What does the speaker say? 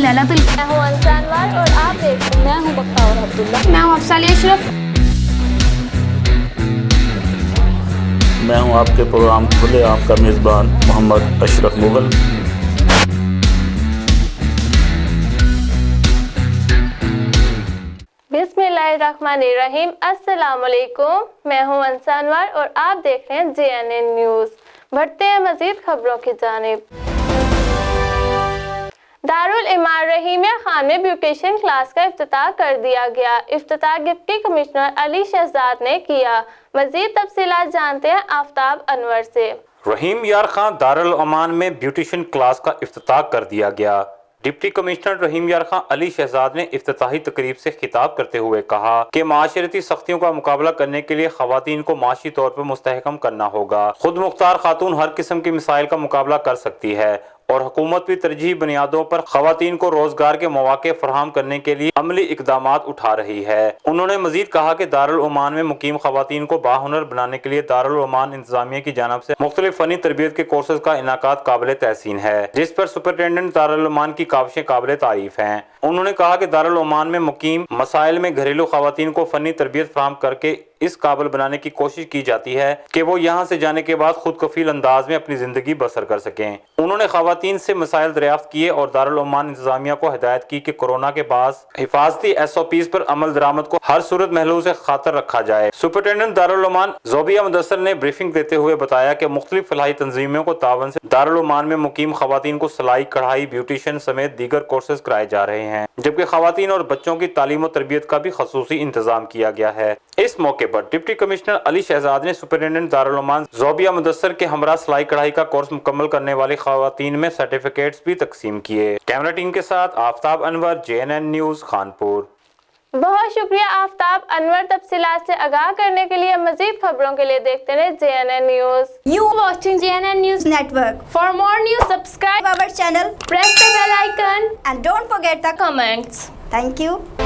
لیلا تو میں ہوں انسا انور اور آپ دیکھ میں ہوں بختیار عبداللہ. میں ہوں افسالیہ اشرف. میں ہوں آپ کے پروگرام کھلے آپ کا میزبان محمد اشرف مغل. بسم اللہ الرحمن الرحیم. السلام علیکم. میں ہوں انسا انور اور آپ دیکھ رہے ہیں JNN نیوز. بڑھتے ہیں مزید خبروں کی جانب. دارالایمان رحیمیہ خان میں بیوٹیشین کلاس کا افتتاح کر دیا گیا. افتتاح ڈپٹی کمشنر علی شہزاد نے کیا. مزید تفصیلات جانتے ہیں آفتاب انور سے. رحیم یار خان دارالایمان میں بیوٹیشین کلاس کا افتتاح کر دیا گیا. ڈپٹی کمشنر رحیم یار خان علی شہزاد نے افتتاحی تقریب سے خطاب کرتے ہوئے کہا کہ معاشرتی سختیوں کا مقابلہ کرنے کے لیے خواتین کو معاشی طور پر مستحکم کرنا ہوگا. خود مختار خاتون ہر قسم کی مسائل کا مقابلہ کر سکتی ہے اور حکومت بھی ترجیحی بنیادوں پر خواتین کو روزگار کے مواقع فراہم کرنے کے لیے عملی اقدامات اٹھا رہی ہے. انہوں نے مزید کہا کہ دارالایمان میں مقیم خواتین کو باہنر بنانے کے لیے دارالایمان انتظامیہ کی جانب سے مختلف فنی تربیت کے کورسز کا انعقاد قابل تحسین ہے، جس پر سپرنٹینڈنٹ دارالایمان کی کاوشیں قابل تعریف ہیں. انہوں نے کہا کہ دارالایمان میں مقیم مسائل میں گھریلو خواتین کو فنی تربیت فراہم کر کے اس قابل بنانے کی کوشش کی جاتی ہے کہ وہ یہاں سے جانے کے بعد خود کفیل انداز میں اپنی زندگی بسر کر سکیں. انہوں نے خواتین سے مسائل دریافت کیے اور دارالایمان انتظامیہ کو ہدایت کی کہ کورونا کے بعد حفاظتی SOPs پر عمل درآمد کو ہر صورت محلول سے خاطر رکھا جائے. سپرنٹینڈنٹ دارالایمان زوبیہ مدثر نے بریفنگ دیتے ہوئے بتایا کہ مختلف فلاحی تنظیموں کو تعاون سے دارالایمان میں مقیم خواتین کو سلائی کڑھائی بیوٹیشین سمیت دیگر کورسز کرائے جا رہے ہیں، جبکہ خواتین اور بچوں کی تعلیم و تربیت کا بھی خصوصی انتظام کیا گیا ہے. اس موقع پر ڈپٹی کمشنر علی شہزاد نے سپرنٹینڈنٹ دارالایمان زوبیہ مدثر کے ہمراہ سلائی کڑھائی کا کورس مکمل کرنے والی خواتین میں سرٹیفکیٹس بھی تقسیم کیے. کیمرہ ٹیم کے ساتھ آفتاب انور، JNN نیوز، خانپور. بہت شکریہ آفتاب انور. تفصیلات سے آگاہ کرنے کے لیے مزید خبروں کے لیے دیکھتے رہیں JNN news. You watching JNN News Network. For more news, subscribe Our channel press the bell icon and don't forget the comments. Thank you.